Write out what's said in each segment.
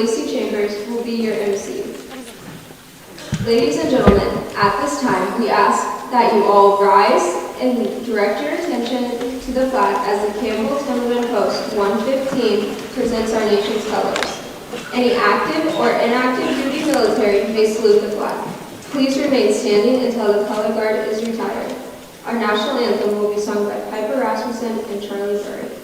Lacey Chambers will be your MC. Ladies and gentlemen, at this time, we ask that you all rise and direct your attention to the flag as the Campbell Timberman Post 115 presents our nation's colors. Any active or inactive duty military may salute the flag. Please remain standing until the color guard is retired. Our national anthem will be sung by Piper Rasmussen and Charlie Burry.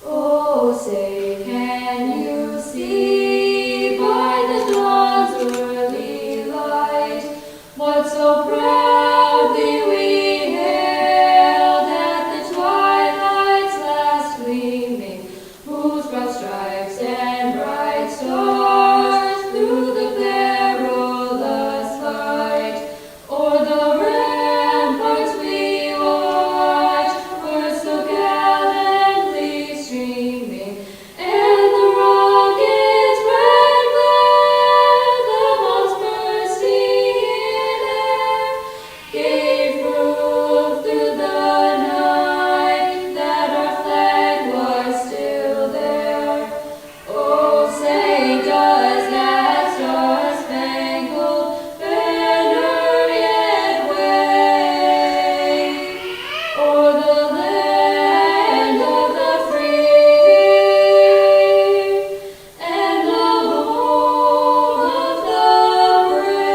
Oh, say, can you see by the dawn's early light what so proudly we hailed at the twilight's last gleaming, whose broad stripes and bright stars through the perilous fight o'er the ramparts we watched were so gallantly streaming, and the rocket's bright glare, the Lord's mercy in air, gave proof through the night that our flag was still there. Oh, say, does that star-spangled banner yet wave o'er the land of the free and the home of the brave?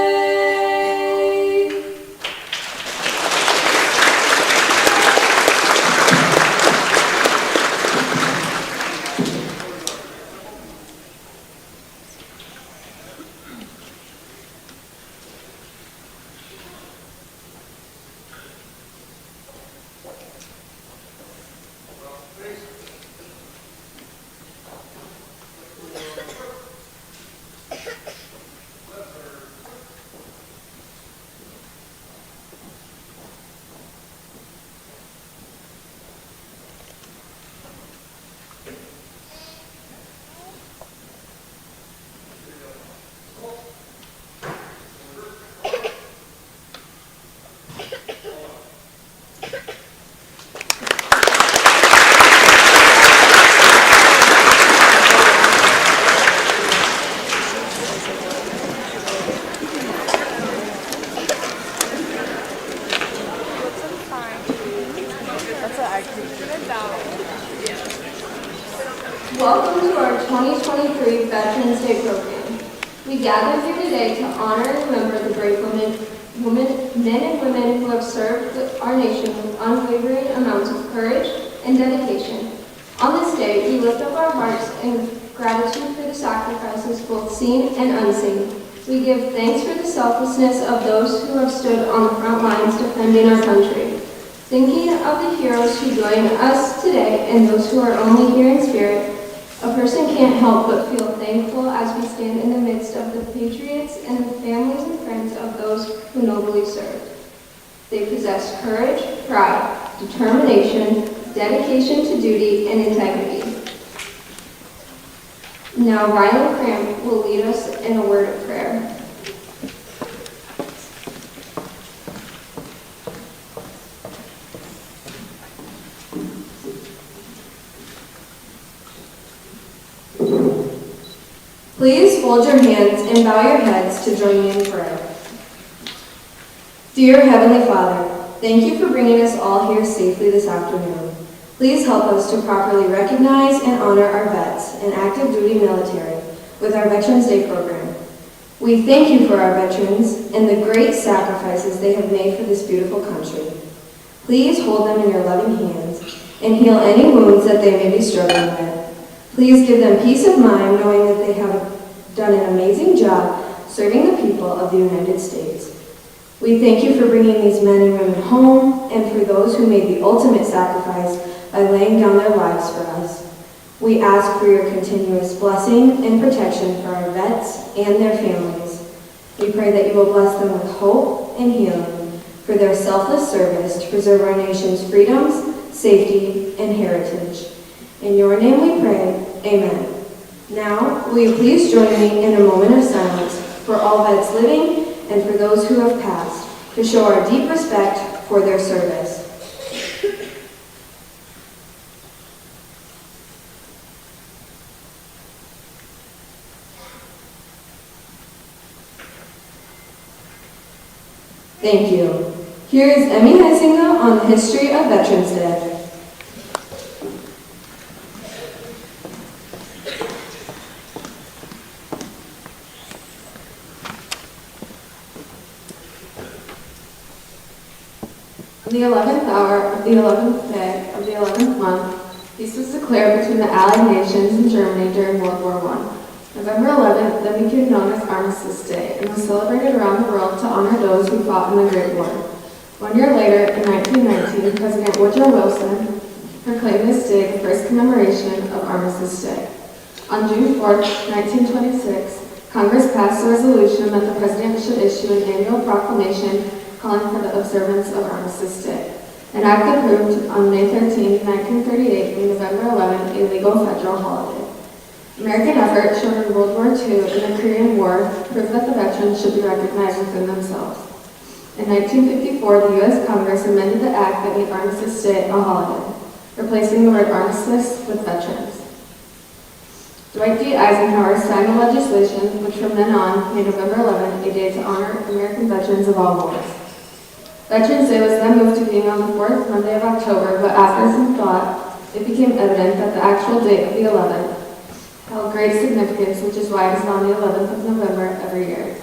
Welcome to our 2023 Veterans Day program. We gather here today to honor and remember the brave men and women who have served our nation with unwavering amounts of courage and dedication. On this day, we lift up our hearts in gratitude for the sacrifices both seen and unseen. We give thanks for the selflessness of those who have stood on the front lines defending our country. Thinking of the heroes who join us today and those who are only here in spirit, a person can't help but feel thankful as we stand in the midst of the patriots and the families and friends of those who nobly served. They possess courage, pride, determination, dedication to duty, and integrity. Now, Ryan Cramp will lead us in a word of prayer. Please fold your hands and bow your heads to join me in prayer. Dear Heavenly Father, thank you for bringing us all here safely this afternoon. Please help us to properly recognize and honor our vets and active duty military with our Veterans Day program. We thank you for our veterans and the great sacrifices they have made for this beautiful country. Please hold them in your loving hands and heal any wounds that they may be struggling with. Please give them peace of mind knowing that they have done an amazing job serving the people of the United States. We thank you for bringing these men and women home and for those who made the ultimate sacrifice by laying down their lives for us. We ask for your continuous blessing and protection for our vets and their families. We pray that you will bless them with hope and healing for their selfless service to preserve our nation's freedoms, safety, and heritage. In your name we pray, amen. Now, will you please join me in a moment of silence for all vets living and for those who have passed, to show our deep respect for their service. Thank you. Here is Emmy Heisinger on the history of Veterans Day. On the 11th hour of the 11th day of the 11th month, peace was declared between the Allied nations and Germany during World War I. November 11th then became known as Armistice Day and was celebrated around the world to honor those who fought in the Great War. 1 year later, in 1919, President Woodrow Wilson proclaimed this day the first commemoration of Armistice Day. On June 4, 1926, Congress passed a resolution that the President should issue an annual proclamation calling for the observance of Armistice Day. An act approved on May 13, 1938, made November 11 a legal federal holiday. American effort shown in World War II and the Korean War proved that the veterans should be recognized within themselves. In 1954, the U.S. Congress amended the act that made Armistice Day a holiday, replacing the word armistice with veterans. Dwight D. Eisenhower signed the legislation, which from then on made November 11 a day to honor American veterans of all wars. Veterans Day was then moved to being on the fourth Monday of October, but after some thought, it became evident that the actual date of the 11th held great significance, which is why it is on the 11th of November every year.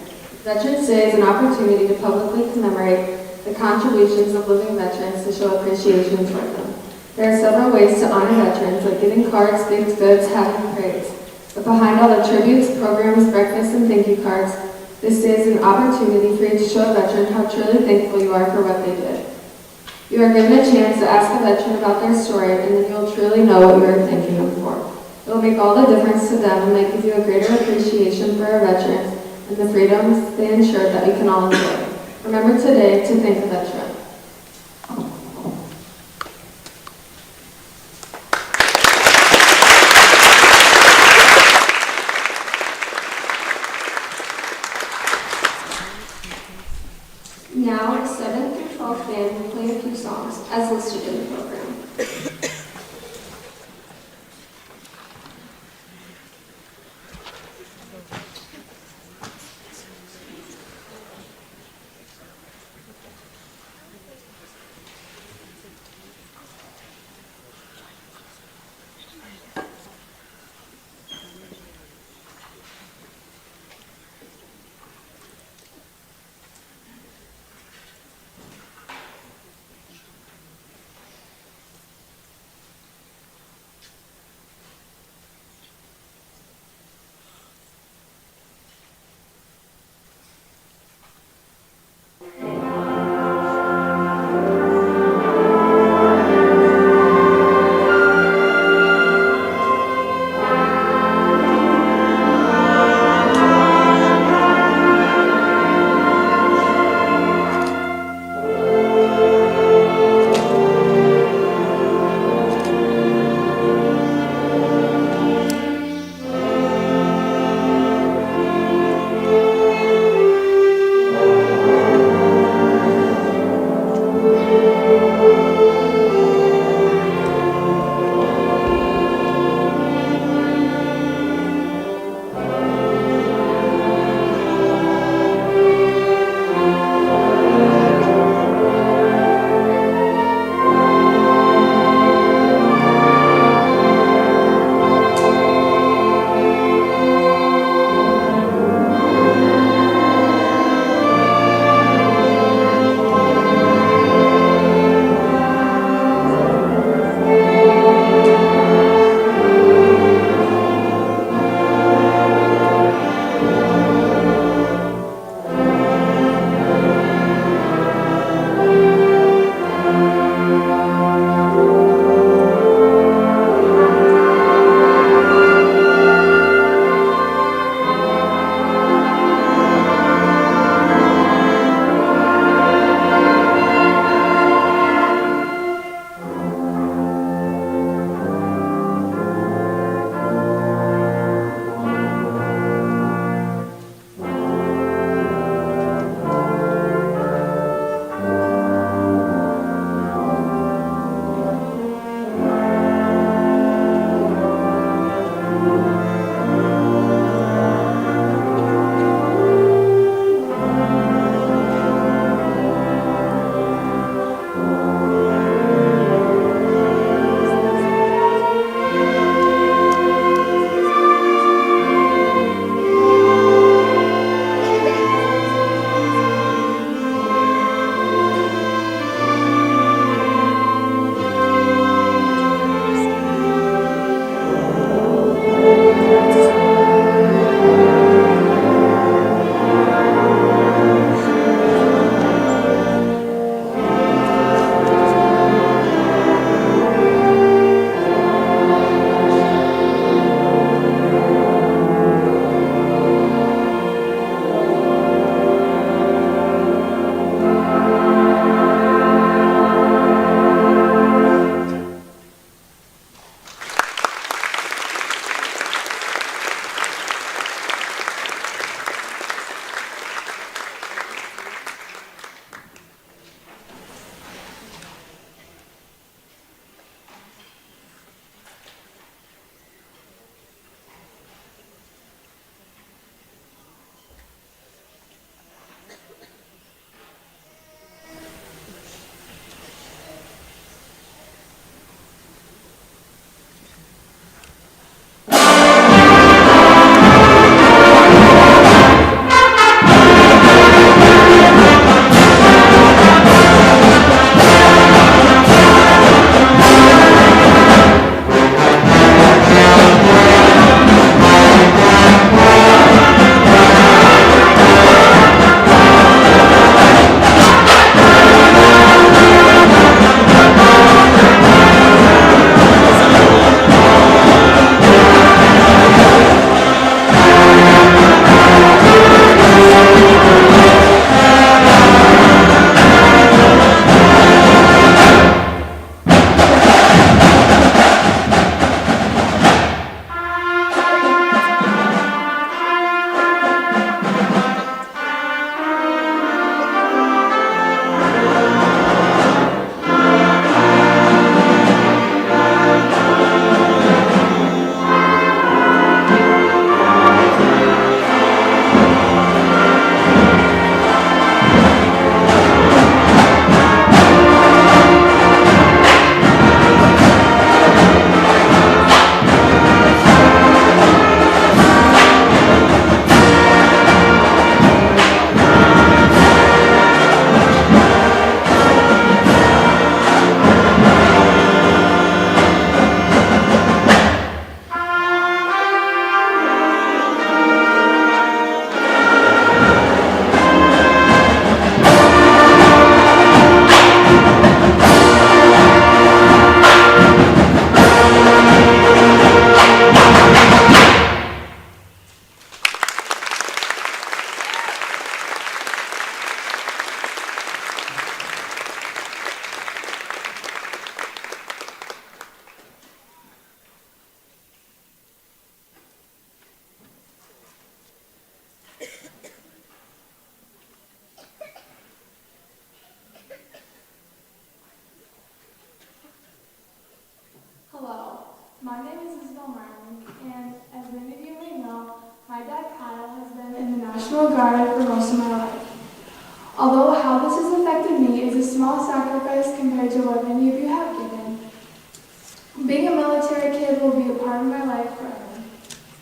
Veterans Day is an opportunity to publicly commemorate the contributions of living veterans to show appreciation toward them. There are several ways to honor veterans, like giving cards, baked goods, having parades. But behind all the tributes, programs, breakfasts, and thank you cards, this day is an opportunity for you to show a veteran how truly thankful you are for what they did. You are given a chance to ask a veteran about their story, and then you'll truly know what you are thanking them for. It will make all the difference to them and might give you a greater appreciation for our veterans and the freedoms they ensured that we can all enjoy. Remember today to thank a veteran. Now, the 7th through 12th band will play a few songs, as listed in the program. National Guard for most of my life. Although how this has affected me is a small sacrifice compared to what many of you have given, being a military kid will be a part of my life forever.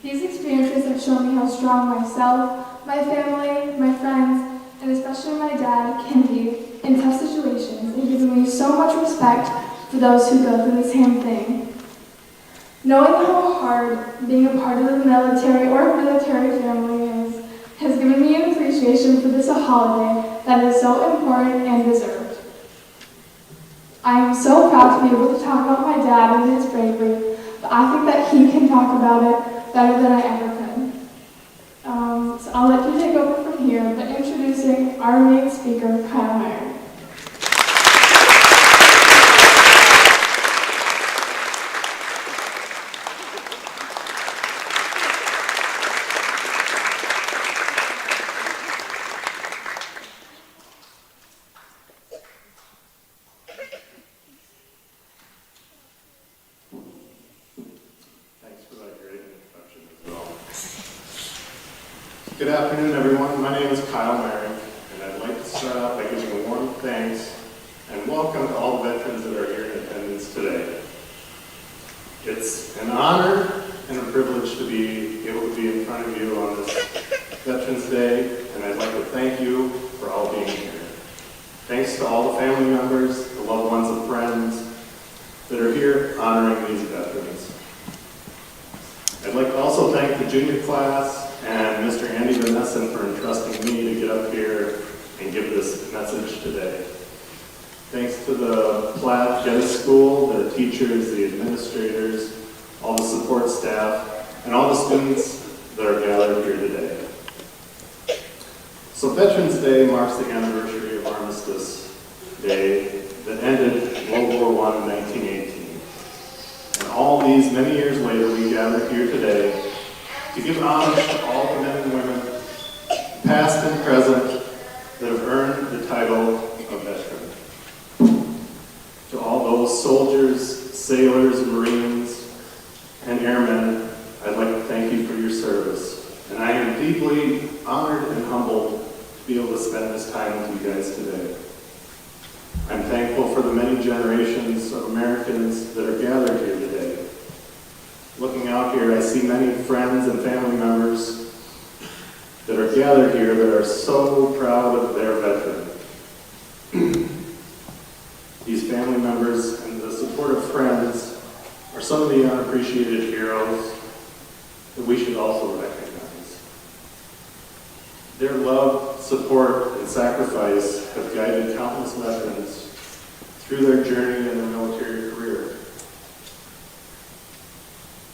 These experiences have shown me how strong myself, my family, my friends, and especially my dad can be in tough situations, and given me so much respect for those who go through the same thing. Knowing how hard being a part of the military or military family is has given me an appreciation for this holiday that is so important and deserved. I am so proud to be able to talk about my dad and his bravery, but I think that he can talk about it better than I ever could. So I'll let you take over from here, but introducing our main speaker, Kyle Meyer. Good afternoon, everyone. My name is Kyle Mary, and I'd like to start out by giving a warm thanks and welcome to all the veterans that are here in attendance today. It's an honor and a privilege to be able to be in front of you on this Veterans Day, and I'd like to thank you for all being here. Thanks to all the family members, the loved ones and friends that are here honoring these veterans. I'd like to also thank the junior class and Mr. Andy Vanessen for entrusting me to get up here and give this message today. Thanks to the Platte-Geddes School, the teachers, the administrators, all the support staff, and all the students that are gathered here today. So Veterans Day marks the anniversary of Armistice Day that ended World War I in 1918. And all these many years later, we gather here today to give homage to all the men and women, past and present, that have earned the title of veteran. To all those soldiers, sailors, Marines, and airmen, I'd like to thank you for your service. And I am deeply honored and humbled to be able to spend this time with you guys today. I'm thankful for the many generations of Americans that are gathered here today. Looking out here, I see many friends and family members that are gathered here that are so proud of their veteran. These family members and the supportive friends are some of the unappreciated heroes that we should also recognize. Their love, support, and sacrifice have guided countless veterans through their journey in their military career.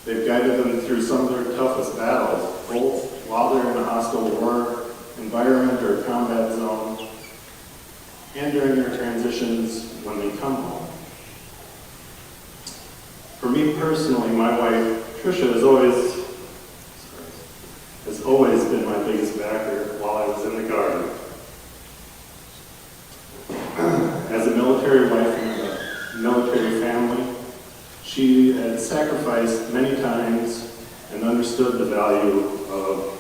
They've guided them through some of their toughest battles, both while they're in a hostile war environment or combat zone, and during their transitions when they come home. For me personally, my wife, Tricia, has always been my biggest backer while I was in the Guard. As a military wife and a military family, she had sacrificed many times and understood the value of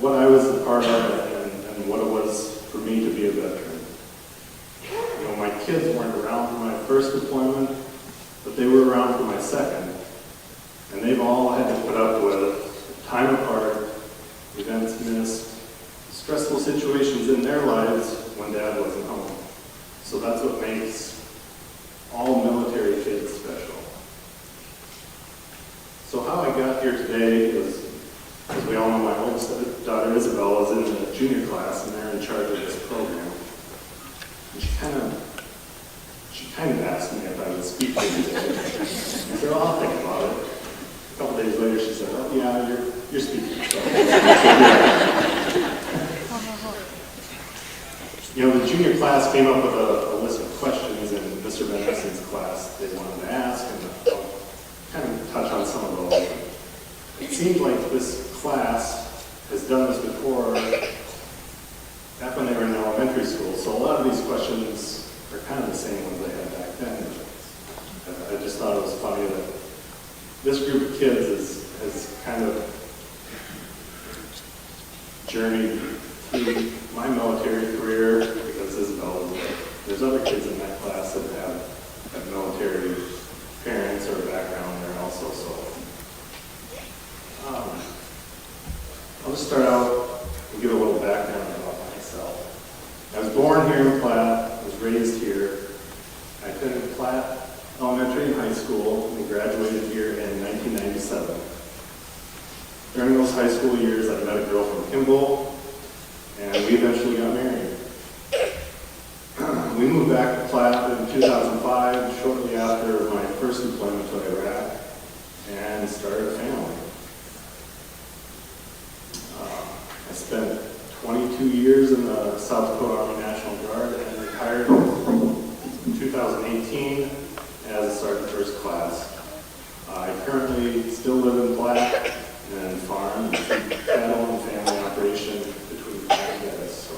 what I was a part of and what it was for me to be a veteran. You know, my kids weren't around for my first deployment, but they were around for my second. And they've all had to put up with time apart, events missed, stressful situations in their lives when Dad wasn't home. So that's what makes all military kids special. So how I got here today is, as we all know, my oldest daughter Isabel is in the junior class and they're in charge of this program. And she kind of asked me if I would speak to you today. I said, well, I'll think about it. A couple days later she said, oh yeah, you're speaking. So, you know, the junior class came up with a list of questions in Mr. Vanessen's class they wanted to ask, and I'll kind of touch on some of those. It seems like this class has done this before, back when they were in elementary school, so a lot of these questions are kind of the same ones they had back then. I just thought it was funny that this group of kids has kind of journeyed through my military career because Isabel was there. There's other kids in that class that have military parents or background there also. So I'll just start out and give a little background about myself. I was born here in Platte, was raised here. I attended Platte Elementary and High School and graduated here in 1997. During those high school years, I met a girl from Kimball, and we eventually got married. We moved back to Platte in 2005, shortly after my first deployment to Iraq, and started a family. I spent 22 years in the South Dakota Army National Guard and retired in 2018 as a Sergeant First Class. I currently still live in Platte and farm and keep cattle and family operation between Platte-Geddes.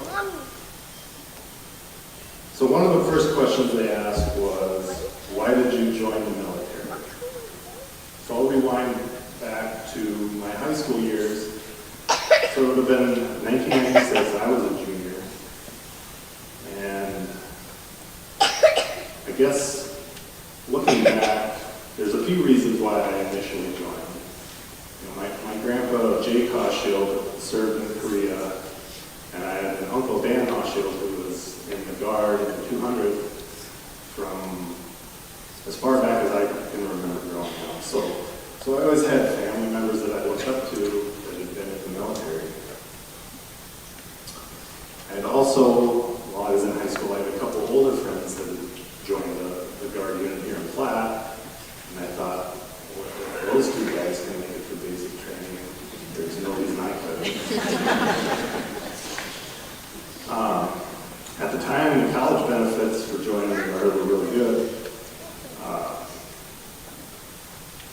So one of the first questions they asked was, why did you join the military? So I'll rewind back to my high school years. So it would have been 1996, I was a junior. And I guess looking back, there's a few reasons why I initially joined. You know, my grandpa, Jay Koshield, served in Korea, and I had an uncle, Dan Koshield, who was in the Guard in the 200 from as far back as I can remember growing up. So I always had family members that I looked up to that had been in the military. And also, while I was in high school, I had a couple older friends that had joined the Guard unit here in Platte, and I thought, well, if those two guys can make it through basic training, there's no reason I couldn't. At the time, the college benefits for joining the Guard were really good.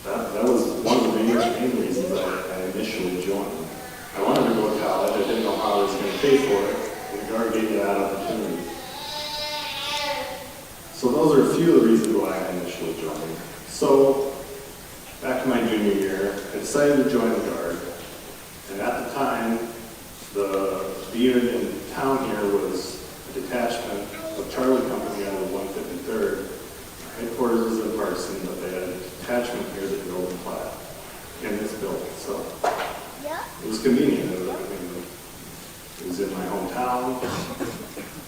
That was one of the main reasons I initially joined. I wanted to go to college. I didn't know how I was going to pay for it, and the Guard gave me that opportunity. So those are a few of the reasons why I initially joined. So back to my junior year, I decided to join the Guard. And at the time, the unit in town here was a detachment of Charlie Company out of the 153rd. Our headquarters was in Parson, but they had a detachment here that drove in Platte in this building. So it was convenient. It was in my hometown.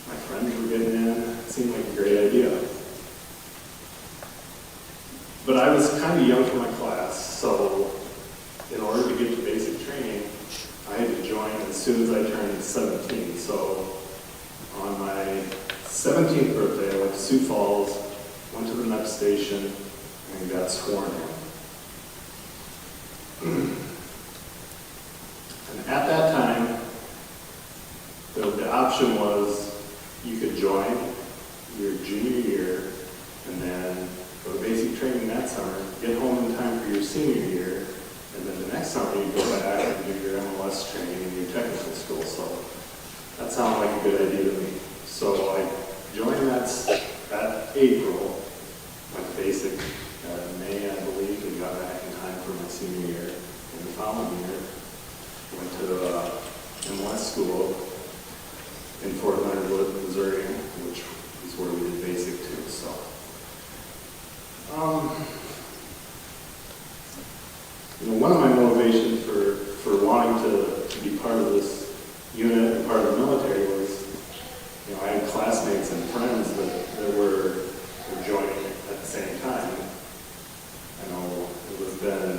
My friends were getting in. It seemed like a great idea. But I was kind of young for my class, so in order to get to basic training, I had to join as soon as I turned 17. So on my 17th birthday, I went to Sioux Falls, went to the next station, and got sworn in. And at that time, the option was you could join your junior year and then go to basic training that summer, get home in time for your senior year, and then the next summer you go back and do your MLS training in your technical school. So that sounded like a good idea to me. So I joined that April, went to basic May, I believe, and got back in time for my senior year. And the following year, went to MLS school in Fort Leonard Wood, Missouri, which is where we did basic too. So, one of my motivations for wanting to be part of this unit and part of the military was, I had classmates and friends that were joining at the same time. I know it would have been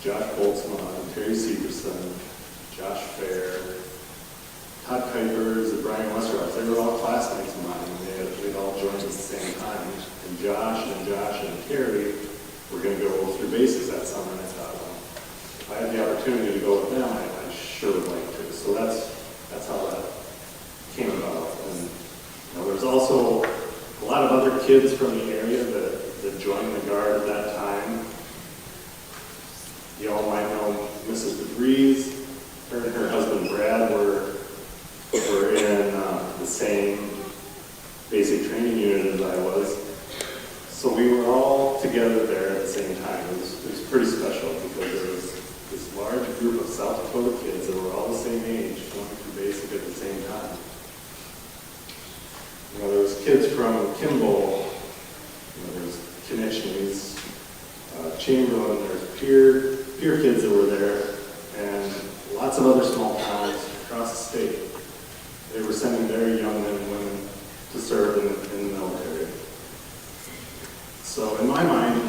Josh Boltzmann, Terry Severson, Josh Fair, Todd Kuipers, and Brian Westerhoff. They were all classmates of mine, and they'd all joined at the same time. And Josh and Terry were going to go through basics that summer, and I thought, well, if I had the opportunity to go with them, I sure would like to. So that's how that came about. And there's also a lot of other kids from the area that joined the Guard at that time. You all might know Mrs. DeVries. Her and her husband Brad were in the same basic training unit as I was. So we were all together there at the same time. It was pretty special because there was this large group of South Dakota kids that were all the same age, going through basic at the same time. You know, there was kids from Kimball, there was Kinechnes, Chamberlain, there's Pier kids that were there, and lots of other small towns across the state. They were sending their young men and women to serve in the military. So in my mind,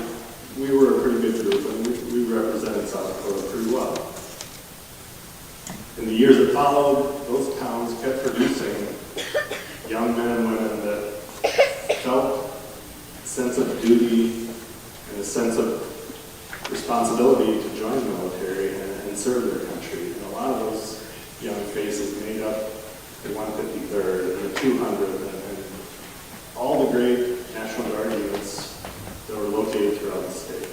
we were a pretty good group, and we represented South Dakota pretty well. In the years that followed, those towns kept producing young men and women that felt a sense of duty and a sense of responsibility to join the military and serve their country. And a lot of those young faces made up the 153rd and the 200th and all the great National Guard units that were located throughout the state.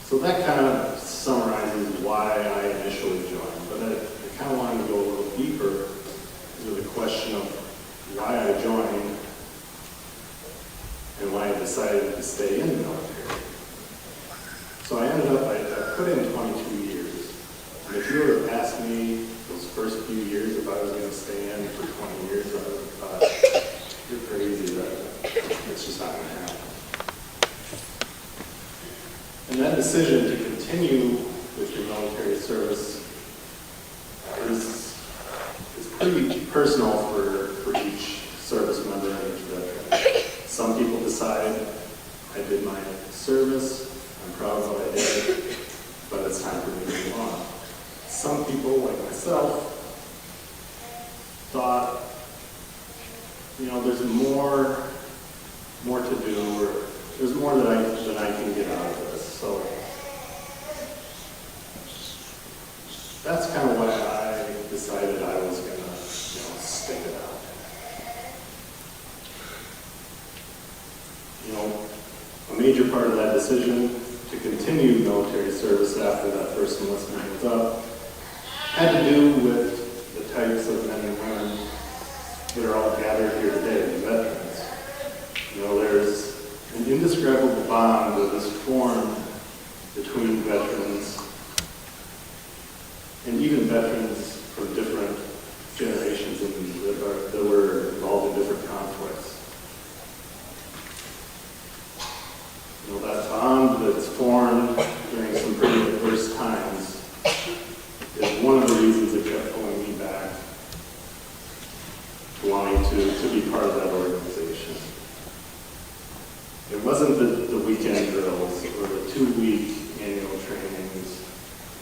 So that kind of summarizes why I initially joined, but I kind of wanted to go a little deeper into the question of why I joined and why I decided to stay in the military. So I ended up, I put in 22 years. And if you would have asked me those first few years if I was going to stay in for 20 years, I would have thought, you're crazy, it's just not going to happen. And that decision to continue with your military service is pretty personal for each service member and each veteran. Some people decide, I did my service, I'm proud of what I did, but it's time for me to move on. Some people, like myself, thought, you know, there's more to do, or there's more that I can get out of this. So that's kind of why I decided I was going to, stick it out. You know, a major part of that decision to continue military service after that first enlistment was up had to do with the types of men and women that are all gathered here today, the veterans. You know, there's an indescribable bond that is formed between veterans and even veterans from different generations that were involved in different conflicts. You know, that bond that's formed during some pretty adverse times is one of the reasons that kept pulling me back to wanting to be part of that organization. It wasn't the weekend drills or the 2-week annual trainings,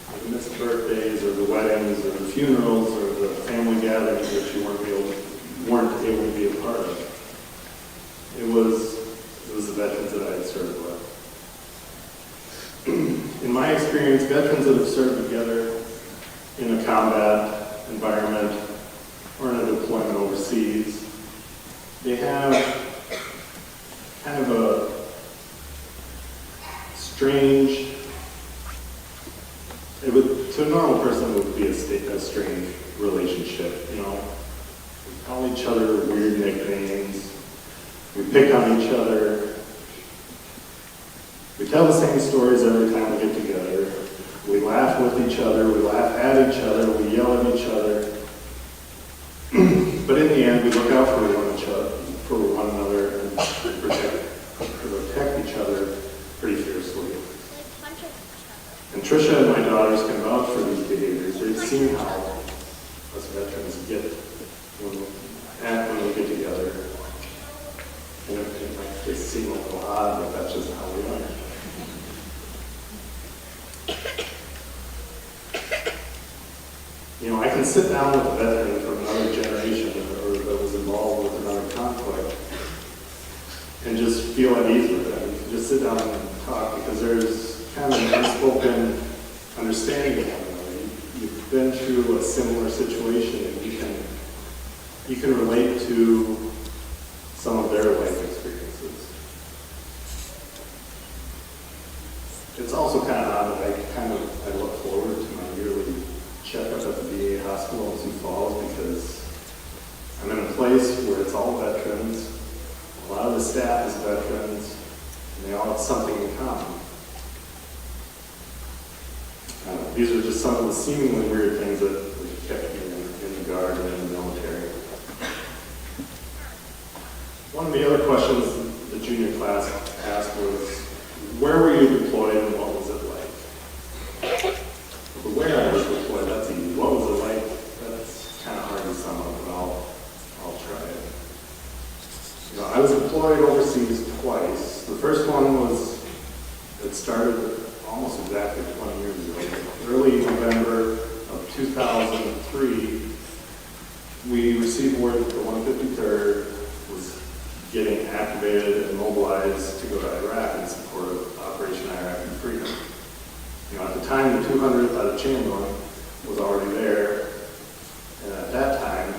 or the missed birthdays or the weddings or the funerals or the family gatherings that you weren't able to be a part of. It was the veterans that I had served with. In my experience, veterans that have served together in a combat environment or in a deployment overseas, they have kind of a strange, to a normal person, it would be a strange relationship, you know. We call each other weird nicknames. We pick on each other. We tell the same stories every time we get together. We laugh with each other. We laugh at each other. We yell at each other. But in the end, we look out for one another and protect each other pretty fiercely. And Tricia and my daughters can vouch for these behaviors. They've seen how us veterans get when we get together. And it might just seem a little odd, but that's just how we are. You know, I can sit down with a veteran from another generation or that was involved with another conflict and just feel at ease with them. You can just sit down and talk because there's kind of an unspoken understanding of one another. You've been through a similar situation and you can relate to some of their life experiences. It's also kind of odd that I look forward to my yearly checkup at the VA hospital in Sioux Falls because I'm in a place where it's all veterans. A lot of the staff is veterans, and they all have something in common. I don't know. these are just some of the seemingly weird things that kept me in the Guard and in the military. One of the other questions the junior class asked was, where were you deployed and what was it like? The where I was deployed, that's easy. What was it like? That's kind of hard to sum up, but I'll try it. I was deployed overseas twice. The first one was, it started almost exactly 20 years ago. Early November of 2003, we received word that the 153rd was getting activated and mobilized to go to Iraq in support of Operation Iraqi Freedom. At the time, the 200th out of Chamberlain was already there, and at that time,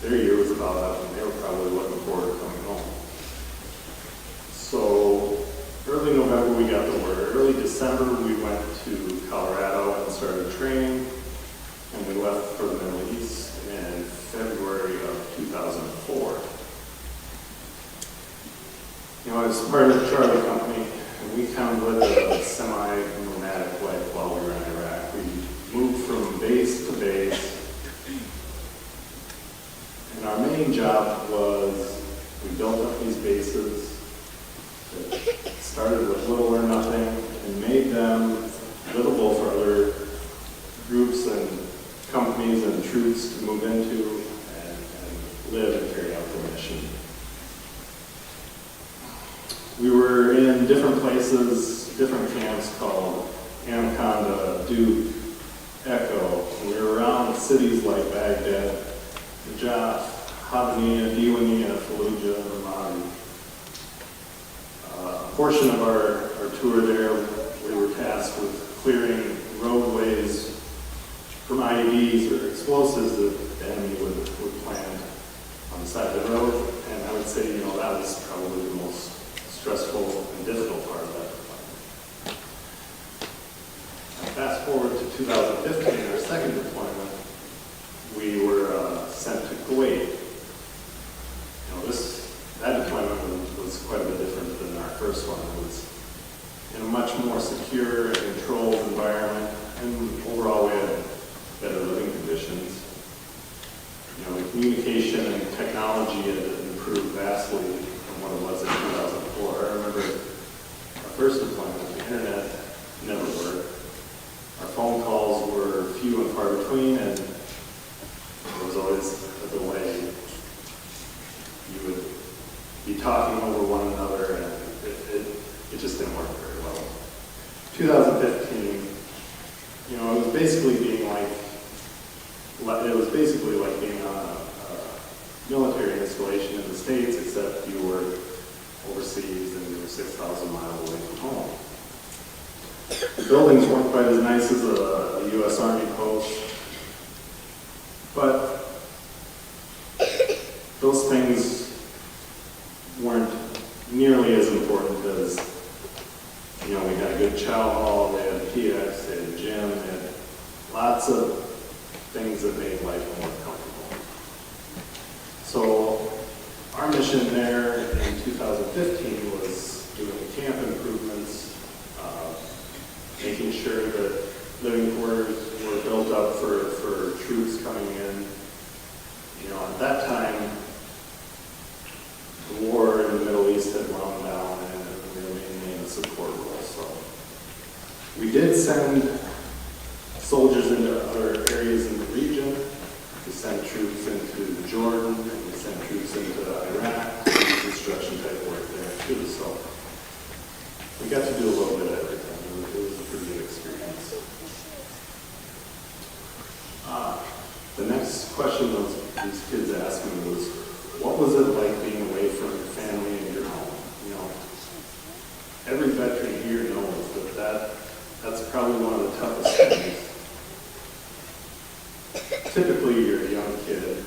their year was about up, and they were probably looking forward to coming home. So, early November, we got the word. Early December, we went to Colorado and started training, and we left for the Middle East in February of 2004. I was part of the Charlie Company, and we kind of lived a semi-nomadic life while we were in Iraq. We moved from base to base, and our main job was we built up these bases that started with little or nothing and made them livable for other groups and companies and troops to move into and live and carry out their mission. We were in different places, different camps called Anaconda, Duke, Echo. We were around cities like Baghdad, Najaf, Havana, Diwania, Fallujah, and Ramadi. A portion of our tour there, we were tasked with clearing roadways from IEDs or explosives that the enemy would plant on the side of the road. And I would say, that was probably the most stressful and difficult part of that deployment. Fast forward to 2015, our second deployment, we were sent to Kuwait. That deployment was quite a bit different than our first one. It was in a much more secure and controlled environment, and overall we had better living conditions. The communication and technology had improved vastly from what it was in 2004. I remember our first deployment, the internet never worked. Our phone calls were few and far between, and there was always a delay. You would be talking over one another, and it just didn't work very well. 2015, it was basically like being on a military installation in the States, except you were overseas and you were 6,000 miles away from home. The buildings weren't quite as nice as a U.S. Army post, but those things weren't nearly as important as, we had a good chow hall, they had a PX, they had a gym, they had lots of things that made life more comfortable. So our mission there in 2015 was doing camp improvements, making sure that living quarters were built up for troops coming in. At that time, the war in the Middle East had wound down and we were mainly in a support role. So we did send soldiers into other areas in the region. We sent troops into Jordan, and we sent troops into Iraq, and construction type work there too. So we got to do a little bit of everything. It was a pretty good experience. The next question these kids asked me was, what was it like being away from your family and your home? Every veteran here knows that's probably one of the toughest things. Typically, you're a young kid.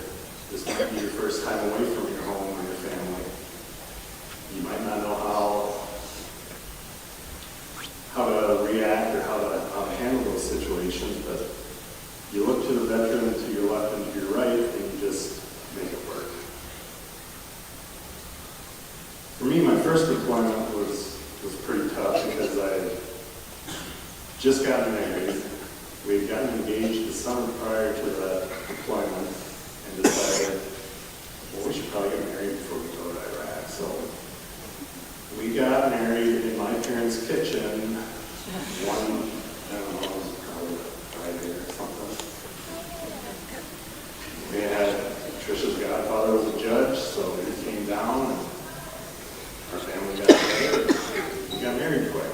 This might be your first time away from your home or your family. You might not know how to react or how to handle those situations, but you look to the veteran to your left and to your right, and you just make it work. For me, my first deployment was pretty tough because I had just gotten married, We had gotten engaged the summer prior to that deployment and decided, well, we should probably get married before we go to Iraq. So we got married in my parents' kitchen one, I don't know, it was probably Friday or something. We had Trisha's godfather was a judge, so he came down and our family got together. We got married quick.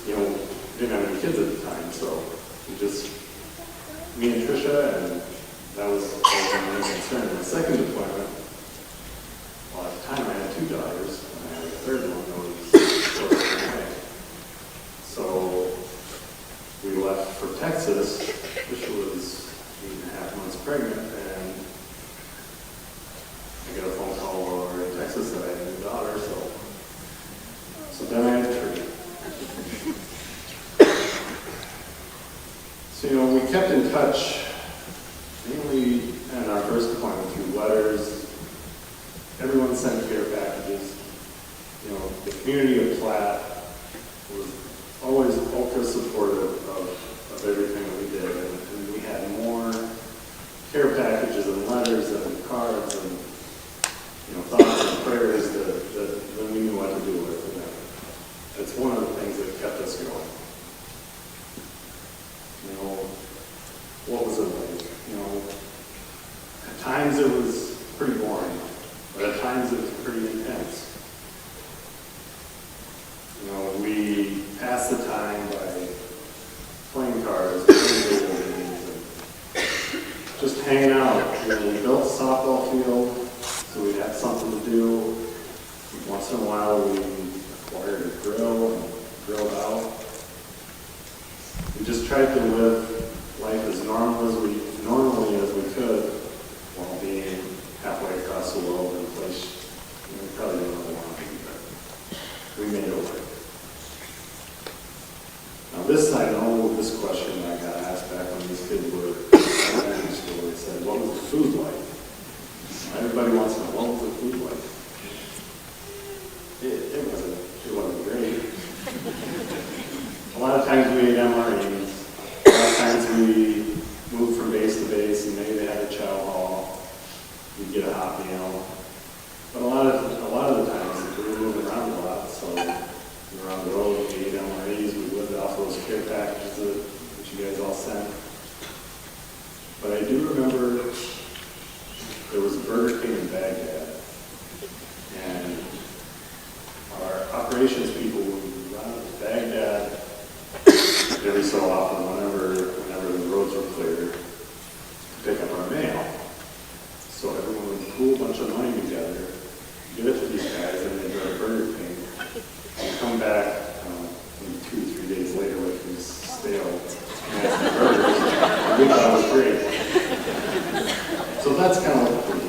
You know, we didn't have any kids at the time, so we just, me and Trisha, and that was my main concern. The second deployment, well, at the time I had 2 daughters, and I had a third one that was shortly away. So we left for Texas. Trisha was 8.5 months pregnant, and I got a phone call while we were in Texas that I had a new daughter, so then I had 3. So, you know, we kept in touch, mainly in our first deployment through letters. Everyone sent care packages. You know, the community of Platte was always ultra supportive of everything that we did. And we had more care packages and letters and cards and, you know, thoughts and prayers that we knew what to do with. And it's one of the things that kept us going. You know, what was it like? You know, at times it was pretty boring, but at times it was pretty intense. You know, we passed the time by playing cards, playing video games, and just hanging out. You know, we built a softball field, so we had something to do. Once in a while, we acquired a grill and grilled out. We just tried to live life as normally as we could while being halfway across the world in a place we probably didn't really want to be, but we made it work. Now this, I know this question I got asked back when these kids were in elementary school. They said, what was the food like? Everybody wants to know, what was the food like? It wasn't great. A lot of times we ate MREs. A lot of times we moved from base to base, and maybe they had a chow hall. We'd get a hot meal. But a lot of the times we were moving around a lot, so we were on the road. We ate MREs. We lived off those care packages that you guys all sent. But I do remember there was a Burger King in Baghdad, and our operations people would run to Baghdad every so often, whenever the roads were clear, to pick up our mail. So everyone would pool a bunch of money together, give it to these guys, and they'd go to Burger King, and come back 2 or 3 days later with these stale nasty burgers. And we thought it was great. So that's kind of what we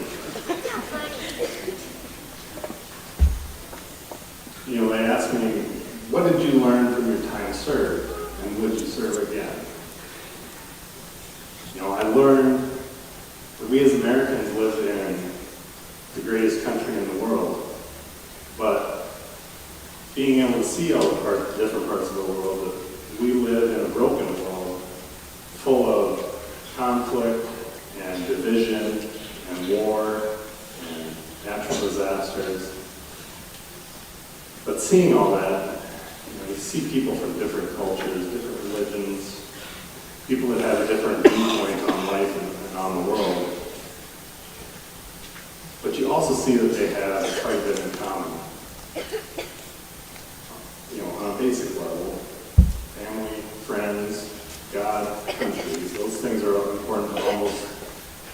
do. You know, they asked me, what did you learn from your time served, and would you serve again? You know, I learned that we as Americans live in the greatest country in the world, but being able to see all the different parts of the world, that we live in a broken world full of conflict and division and war and natural disasters. But seeing all that, you know, you see people from different cultures, different religions, people that have a different viewpoint on life and on the world. But you also see that they have quite a bit in common. You know, on a basic level, family, friends, God, country, those things are important to almost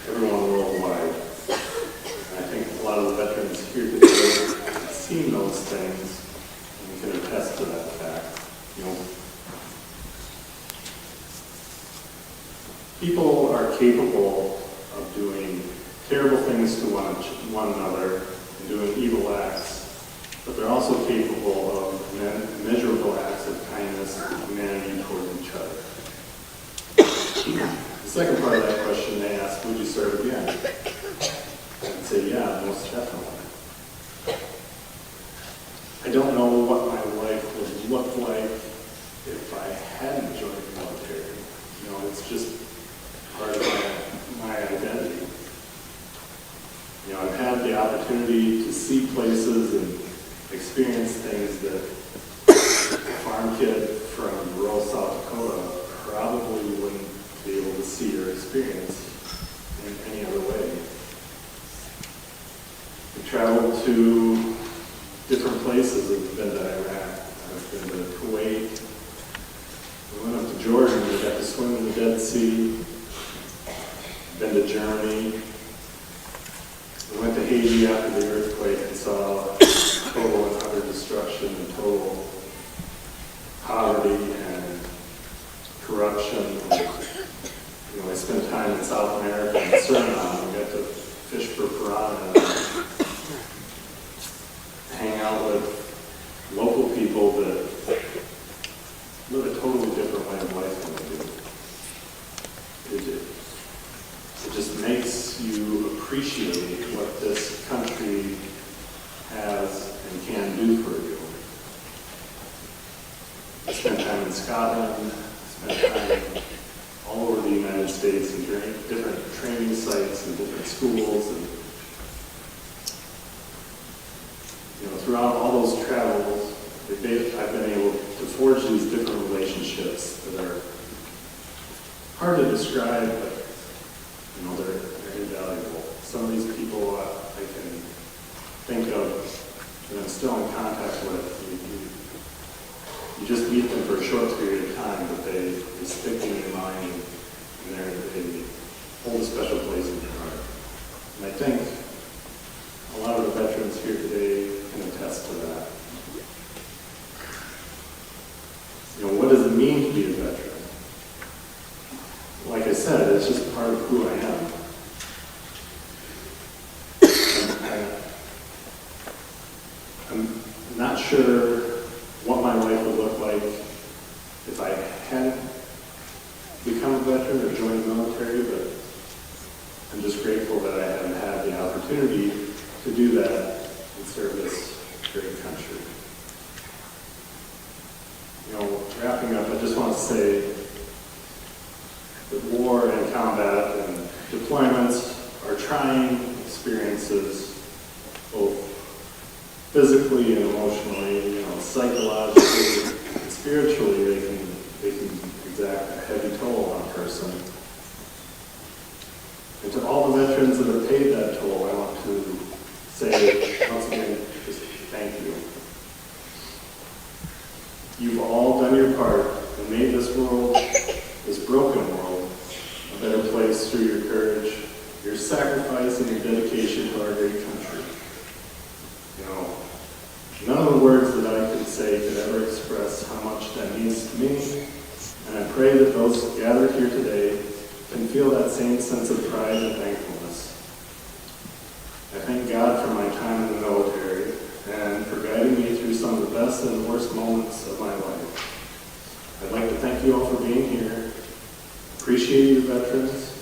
everyone worldwide. And I think a lot of the veterans here today have seen those things and can attest to that fact. You know, people are capable of doing terrible things to one another and doing evil acts, but they're also capable of measurable acts of kindness and humanity toward each other. The second part of that question they asked, would you serve again? I'd say, yeah, most definitely. I don't know what my life would look like if kid from rural South Dakota probably wouldn't be able to see or experience in any other way. We traveled to different places. I've been to Iraq, I've been to Kuwait. We went up to Jordan, we got to swim in the Dead Sea. Been to Germany. We went to Haiti after the earthquake and saw total and utter destruction and total poverty and corruption. I spent time in South America in Suriname. We got to fish for piranha, hang out with local people that live a totally different way of life than we do. It just makes you appreciate what this country has and can do for you. I spent time in Scotland, spent time all over the United States in different training sites and different schools. And throughout all those travels, I've been able to forge these different relationships that are hard to describe, but they're invaluable. Some of these people I can think of that I'm still in contact with. You just meet them for a short period of time, but they stick in your mind and they hold a special place in your heart. And I think a lot of the veterans here today can attest to that. What does it mean to be a veteran? Like I said, it's just part of who I am. I'm not sure what my life would look like if I hadn't become a veteran or joined the military, but I'm just grateful that I haven't had the opportunity to do that and serve this great country. Wrapping up, I just want to say that war and combat and deployments are trying experiences, both physically and emotionally, psychologically and spiritually. They can exact a heavy toll on a person. And to all the veterans that have paid that toll, I want to say once again, just thank you. You've all done your part and made this world, this broken world, a better place through your courage, your sacrifice, and your dedication to our great country. None of the words that I could say could ever express how much that means to me, and I pray that those gathered here today can feel that same sense of pride and thankfulness. I thank God for my time in the military and for guiding me through some of the best and worst moments of my life. I'd like to thank you all for being here. Appreciate you, veterans,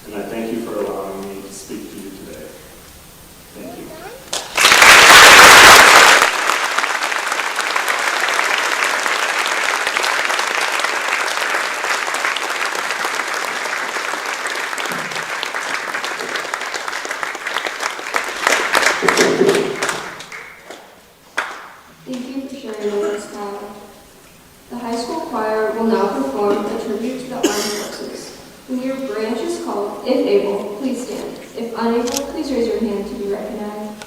and I thank you for allowing me to speak to you today. Thank you. Thank you for sharing with us, Kyle. The high school choir will now perform a tribute to the armed forces. When your branch is called, if able, please stand. If unable, please raise your hand to be recognized.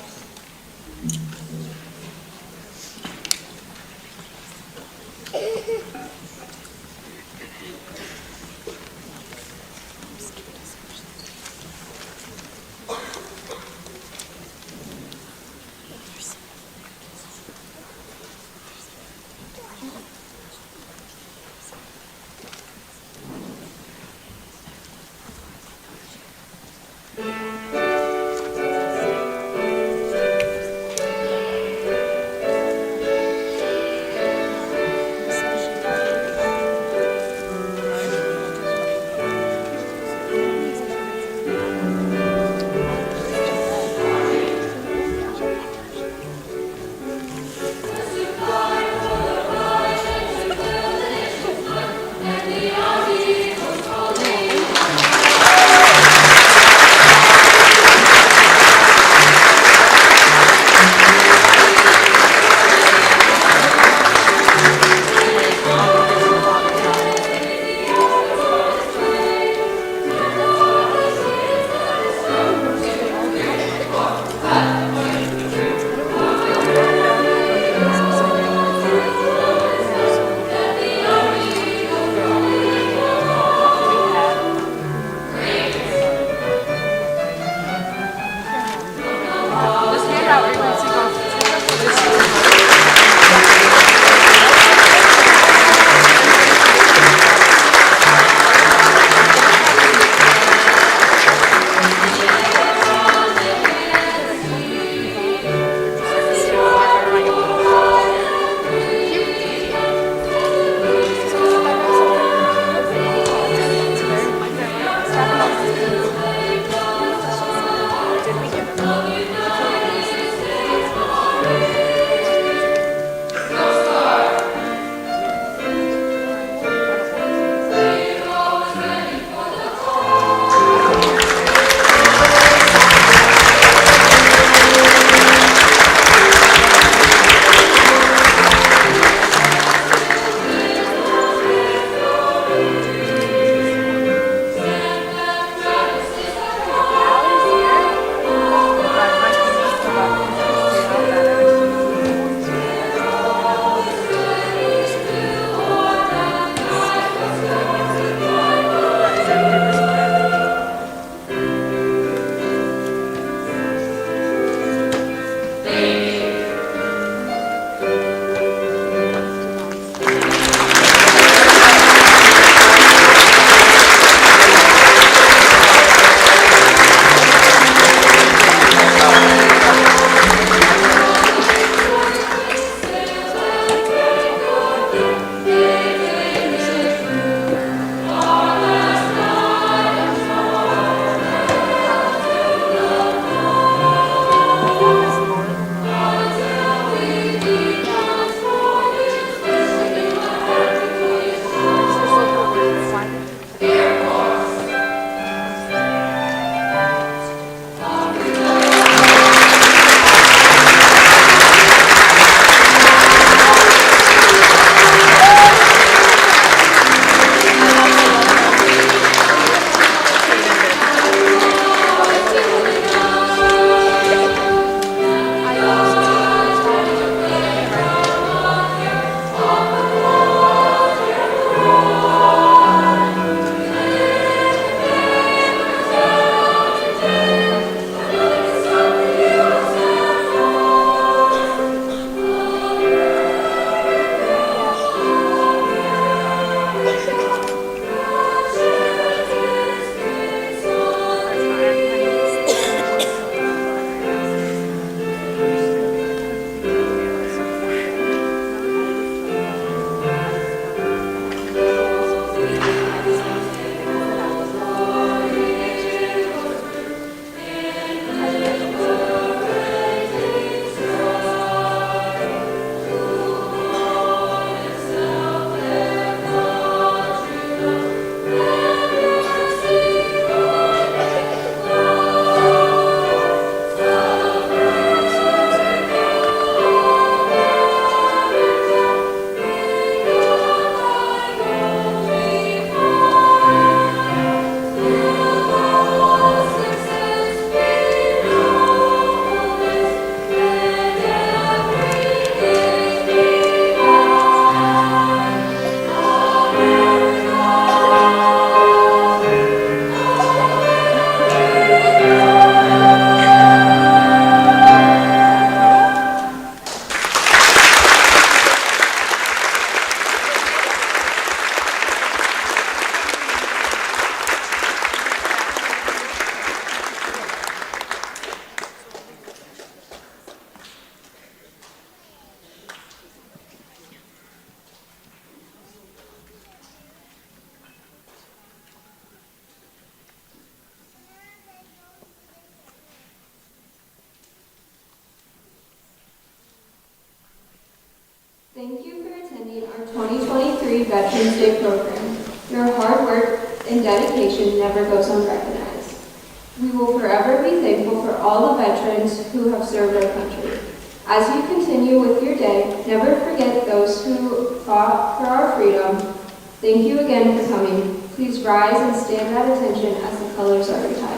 2023 Veterans Day program. Your hard work and dedication never goes unrecognized. We will forever be thankful for all the veterans who have served our country. As you continue with your day, never forget those who fought for our freedom. Thank you again for coming. Please rise and stand at attention as the colors are retired.